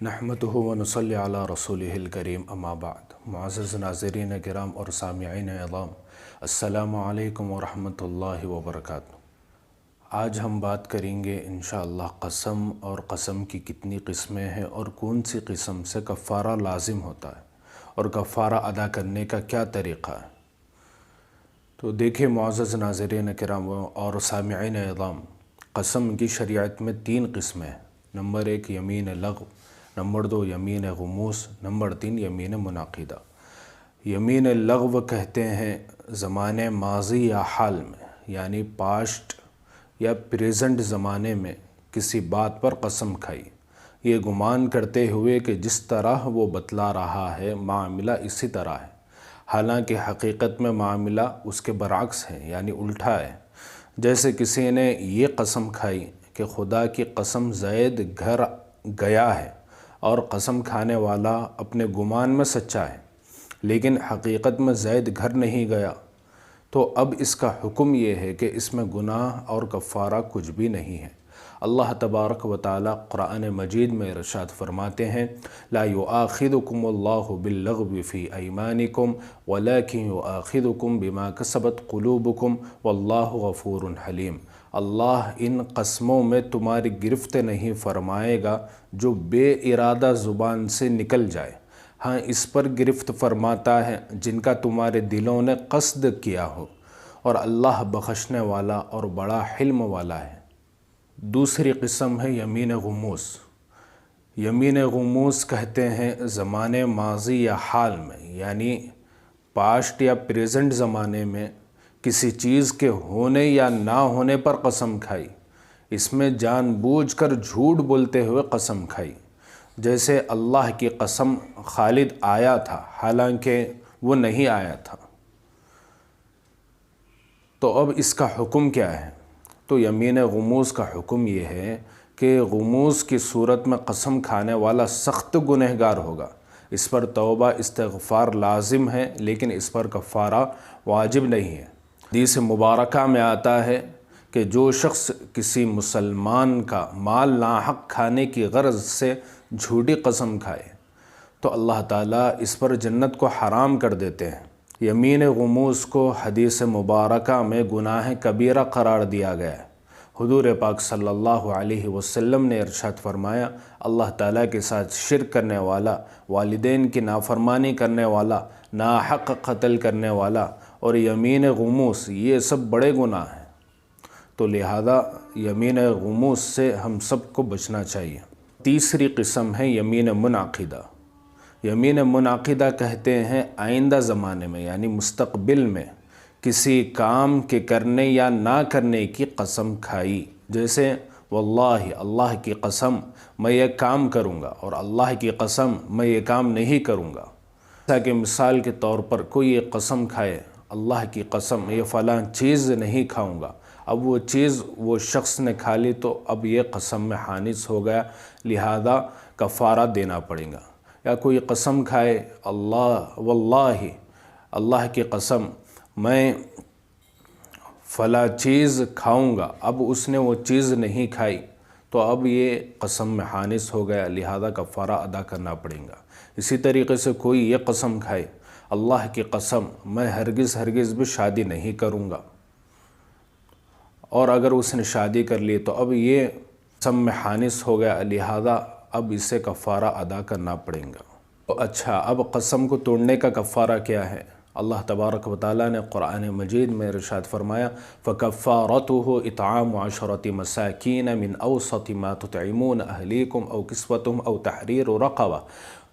نحمده ونصلی علی رسولہ الکریم اما بعد۔ معزز ناظرین کرام اور سامعین عظام، السلام علیکم ورحمۃ اللہ وبرکاتہ۔ آج ہم بات کریں گے انشاءاللہ قسم اور قسم کی کتنی قسمیں ہیں اور کون سی قسم سے کفارہ لازم ہوتا ہے اور کفارہ ادا کرنے کا کیا طریقہ ہے۔ تو دیکھیں معزز ناظرین کرام اور سامعین عظام، قسم کی شریعت میں 3 قسمیں ہیں۔ نمبر 1 یمین لغو، نمبر 2 یمین غموس، نمبر 3 یمین منعقدہ۔ یمین لغو کہتے ہیں زمانے ماضی یا حال میں، یعنی پاسٹ یا پریزنٹ زمانے میں کسی بات پر قسم کھائی، یہ گمان کرتے ہوئے کہ جس طرح وہ بتلا رہا ہے معاملہ اسی طرح ہے، حالانکہ حقیقت میں معاملہ اس کے برعکس ہے، یعنی الٹا ہے۔ جیسے کسی نے یہ قسم کھائی کہ خدا کی قسم زید گھر گیا ہے، اور قسم کھانے والا اپنے گمان میں سچا ہے، لیکن حقیقت میں زید گھر نہیں گیا، تو اب اس کا حکم یہ ہے کہ اس میں گناہ اور کفارہ کچھ بھی نہیں ہے۔ اللہ تبارک و تعالی قرآن مجید میں ارشاد فرماتے ہیں، لا یؤاخذکم اللہ باللغو فی ایمانکم ولکن یؤاخذکم بما کسبت قلوبکم واللہ غفور حلیم۔ اللہ ان قسموں میں تمہاری گرفت نہیں فرمائے گا جو بے ارادہ زبان سے نکل جائے، ہاں اس پر گرفت فرماتا ہے جن کا تمہارے دلوں نے قصد کیا ہو، اور اللہ بخشنے والا اور بڑا حلم والا ہے۔ دوسری قسم ہے یمین غموس۔ یمین غموس کہتے ہیں زمانے ماضی یا حال میں، یعنی پاسٹ یا پریزنٹ زمانے میں کسی چیز کے ہونے یا نہ ہونے پر قسم کھائی، اس میں جان بوجھ کر جھوٹ بولتے ہوئے قسم کھائی۔ جیسے اللہ کی قسم خالد آیا تھا، حالانکہ وہ نہیں آیا تھا۔ تو اب اس کا حکم کیا ہے؟ تو یمین غموس کا حکم یہ ہے کہ غموس کی صورت میں قسم کھانے والا سخت گنہگار ہوگا، اس پر توبہ استغفار لازم ہے، لیکن اس پر کفارہ واجب نہیں ہے۔ حدیث مبارکہ میں آتا ہے کہ جو شخص کسی مسلمان کا مال ناحق کھانے کی غرض سے جھوٹی قسم کھائے تو اللہ تعالیٰ اس پر جنت کو حرام کر دیتے ہیں۔ یمین غموس کو حدیث مبارکہ میں گناہ کبیرہ قرار دیا گیا ہے۔ حضور پاک صلی اللہ علیہ وسلم نے ارشاد فرمایا، اللہ تعالیٰ کے ساتھ شرک کرنے والا، والدین کی نافرمانی کرنے والا، ناحق قتل کرنے والا اور یمین غموس، یہ سب بڑے گناہ ہیں۔ تو لہذا یمین غموس سے ہم سب کو بچنا چاہیے۔ تیسری قسم ہے یمین منعقدہ۔ یمین منعقدہ کہتے ہیں آئندہ زمانے میں، یعنی مستقبل میں کسی کام کے کرنے یا نہ کرنے کی قسم کھائی۔ جیسے واللہ، اللہ کی قسم میں یہ کام کروں گا، اور اللہ کی قسم میں یہ کام نہیں کروں گا۔ جیسا کہ مثال کے طور پر کوئی یہ قسم کھائے، اللہ کی قسم یہ فلاں چیز نہیں کھاؤں گا، اب وہ چیز وہ شخص نے کھا لی تو اب یہ قسم میں حانث ہو گیا، لہذا کفارہ دینا پڑے گا۔ یا کوئی قسم کھائے، واللہ، اللہ کی قسم میں فلاں چیز کھاؤں گا، اب اس نے وہ چیز نہیں کھائی تو اب یہ قسم میں حانث ہو گیا، لہذا کفارہ ادا کرنا پڑے گا۔ اسی طریقے سے کوئی یہ قسم کھائے، اللہ کی قسم میں ہرگز بھی شادی نہیں کروں گا، اور اگر اس نے شادی کر لی تو اب یہ قسم میں حانث ہو گیا، لہذا اب اسے کفارہ ادا کرنا پڑے گا۔ تو اچھا، اب قسم کو توڑنے کا کفارہ کیا ہے؟ اللہ تبارک و تعالیٰ نے قرآن مجید میں ارشاد فرمایا، فَكَفَّارَتُهُ إِطْعَامُ عَشَرَةِ مَسَاكِينَ مِنْ أَوْسَطِ مَا تُطْعِمُونَ أَهْلِيكُمْ أَوْ كِسْوَتُهُمْ أَوْ تَحْرِيرُ رَقَبَةٍ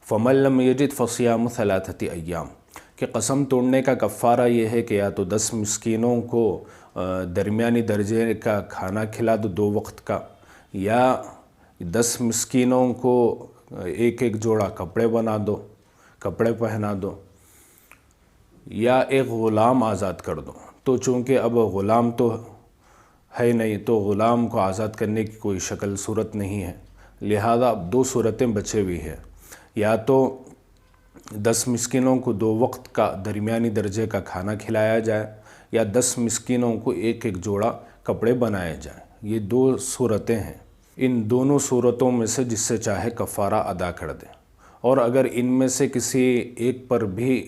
فَمَن لَّمْ يَجِدْ فَصِيَامُ 3 أَيَّامٍ۔ کہ قسم توڑنے کا کفارہ یہ ہے کہ یا تو 10 مسکینوں کو درمیانی درجے کا کھانا کھلا دو 2 وقت کا، یا 10 مسکینوں کو ایک جوڑا کپڑے بنا دو، کپڑے پہنا دو، یا ایک غلام آزاد کر دو۔ تو چونکہ اب غلام تو ہے نہیں، تو غلام کو آزاد کرنے کی کوئی شکل صورت نہیں ہے، لہذا اب 2 صورتیں بچے ہوئی ہیں، یا تو 10 مسکینوں کو 2 وقت کا درمیانی درجے کا کھانا کھلایا جائے، یا 10 مسکینوں کو ایک جوڑا کپڑے بنائے جائیں۔ یہ 2 صورتیں ہیں۔ ان دونوں صورتوں میں سے جس سے چاہے کفارہ ادا کر دے۔ اور اگر ان میں سے کسی ایک پر بھی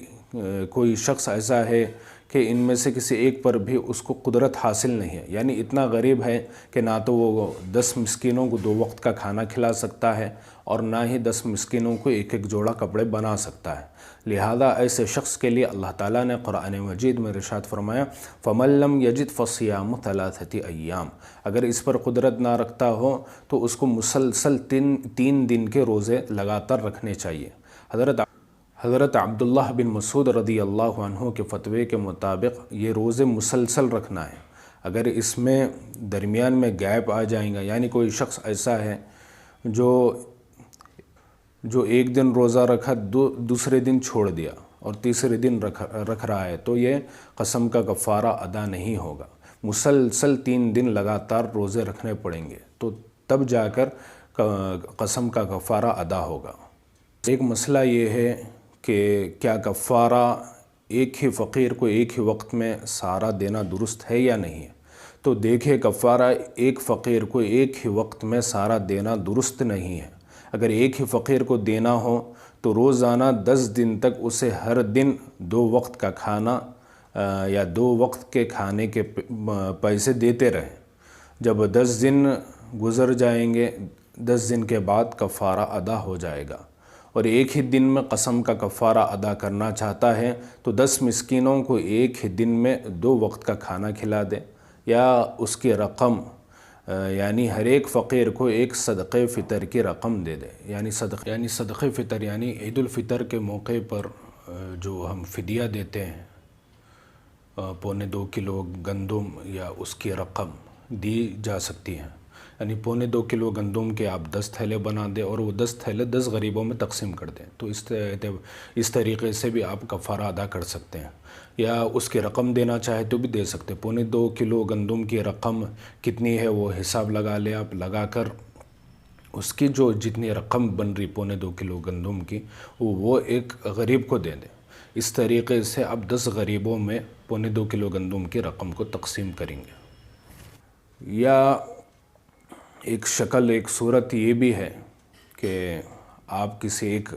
کوئی شخص ایسا ہے کہ ان میں سے کسی ایک پر بھی اس کو قدرت حاصل نہیں ہے، یعنی اتنا غریب ہے کہ نہ تو وہ 10 مسکینوں کو 2 وقت کا کھانا کھلا سکتا ہے اور نہ ہی 10 مسکینوں کو ایک ایک جوڑا کپڑے بنا سکتا ہے، لہذا ایسے شخص کے لیے اللہ تعالیٰ نے قرآن مجید میں ارشاد فرمایا فَمَن لَّمْ يَجِدْ فَصِيَامُ 3 ایام، اگر اس پر قدرت نہ رکھتا ہو تو اس کو مسلسل 3 دن کے روزے لگاتار رکھنے چاہیے۔ حضرت عبداللہ بن مسعود رضی اللہ عنہ کے فتوے کے مطابق یہ روزے مسلسل رکھنا ہے۔ اگر اس میں درمیان میں گیپ آ جائیں گا، یعنی کوئی شخص ایسا ہے جو ایک دن روزہ رکھا، دوسرے دن چھوڑ دیا اور تیسرے دن رکھ رہا ہے، تو یہ قسم کا کفارہ ادا نہیں ہوگا۔ مسلسل 3 دن لگاتار روزے رکھنے پڑیں گے تو تب جا کر قسم کا کفارہ ادا ہوگا۔ ایک مسئلہ یہ ہے کہ کیا کفارہ ایک ہی فقیر کو ایک ہی وقت میں سارا دینا درست ہے یا نہیں ہے؟ تو دیکھیں، کفارہ ایک فقیر کو ایک ہی وقت میں سارا دینا درست نہیں ہے۔ اگر ایک ہی فقیر کو دینا ہو تو روزانہ 10 دن تک اسے ہر دن 2 وقت کا کھانا یا 2 وقت کے کھانے کے پیسے دیتے رہیں۔ جب 10 دن گزر جائیں گے، 10 دن کے بعد کفارہ ادا ہو جائے گا۔ اور ایک ہی دن میں قسم کا کفارہ ادا کرنا چاہتا ہے تو 10 مسکینوں کو ایک ہی دن میں 2 وقت کا کھانا کھلا دے، یا اس کی رقم یعنی ہر ایک فقیر کو ایک صدقہ فطر کی رقم دے دے، یعنی صدقہ فطر یعنی عید الفطر کے موقع پر جو ہم فدیہ دیتے ہیں، 2.25 کلو گندم یا اس کی رقم دی جا سکتی ہے۔ یعنی 2.25 کلو گندم کے آپ 10 تھیلے بنا دیں اور وہ 10 تھیلے 10 غریبوں میں تقسیم کر دیں، تو اس طریقے سے بھی آپ کفارہ ادا کر سکتے ہیں، یا اس کی رقم دینا چاہے تو بھی دے سکتے ہیں۔ 2.25 کلو گندم کی رقم کتنی ہے وہ حساب لگا لیں آپ، لگا کر اس کی جو جتنی رقم بن رہی 2.25 کلو گندم کی وہ ایک غریب کو دے دیں۔ اس طریقے سے آپ 10 غریبوں میں 2.25 کلو گندم کی رقم کو تقسیم کریں گے۔ یا ایک شکل، ایک صورت یہ بھی ہے کہ آپ کسی ایک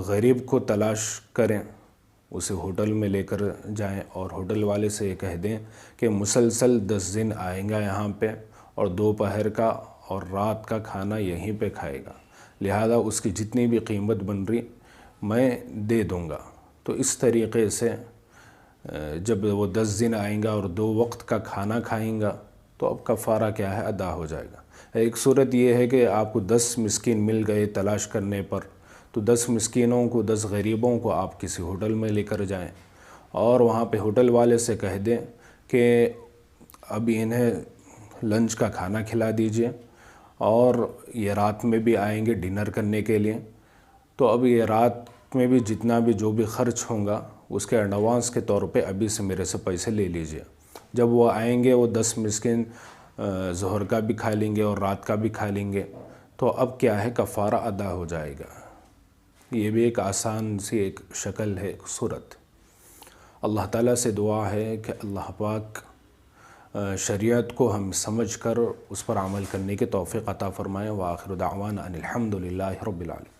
غریب کو تلاش کریں، اسے ہوٹل میں لے کر جائیں اور ہوٹل والے سے یہ کہہ دیں کہ مسلسل 10 دن آئیں گا یہاں پہ اور دوپہر کا اور رات کا کھانا یہیں پہ کھائے گا، لہذا اس کی جتنی بھی قیمت بن رہی میں دے دوں گا۔ تو اس طریقے سے جب وہ 10 دن آئیں گا اور 2 وقت کا کھانا کھائیں گا تو اب کفارہ کیا ہے، ادا ہو جائے گا۔ ایک صورت یہ ہے کہ آپ کو 10 مسکین مل گئے تلاش کرنے پر، تو 10 مسکینوں کو، 10 غریبوں کو آپ کسی ہوٹل میں لے کر جائیں اور وہاں پہ ہوٹل والے سے کہہ دیں کہ اب انہیں لنچ کا کھانا کھلا دیجئے اور یہ رات میں بھی آئیں گے ڈنر کرنے کے لیے، تو اب یہ رات میں بھی جتنا بھی جو بھی خرچ ہوگا اس کے ایڈوانس کے طور پہ ابھی سے میرے سے پیسے لے لیجئے۔ جب وہ آئیں گے وہ 10 مسکین ظہر کا بھی کھا لیں گے اور رات کا بھی کھا لیں گے، تو اب کیا ہے، کفارہ ادا ہو جائے گا۔ یہ بھی ایک آسان سی ایک شکل ہے، ایک صورت۔ اللہ تعالیٰ سے دعا ہے کہ اللہ پاک شریعت کو ہم سمجھ کر اس پر عمل کرنے کی توفیق عطا فرمائے۔ وآخر دعوانا ان الحمد للہ رب العالمین۔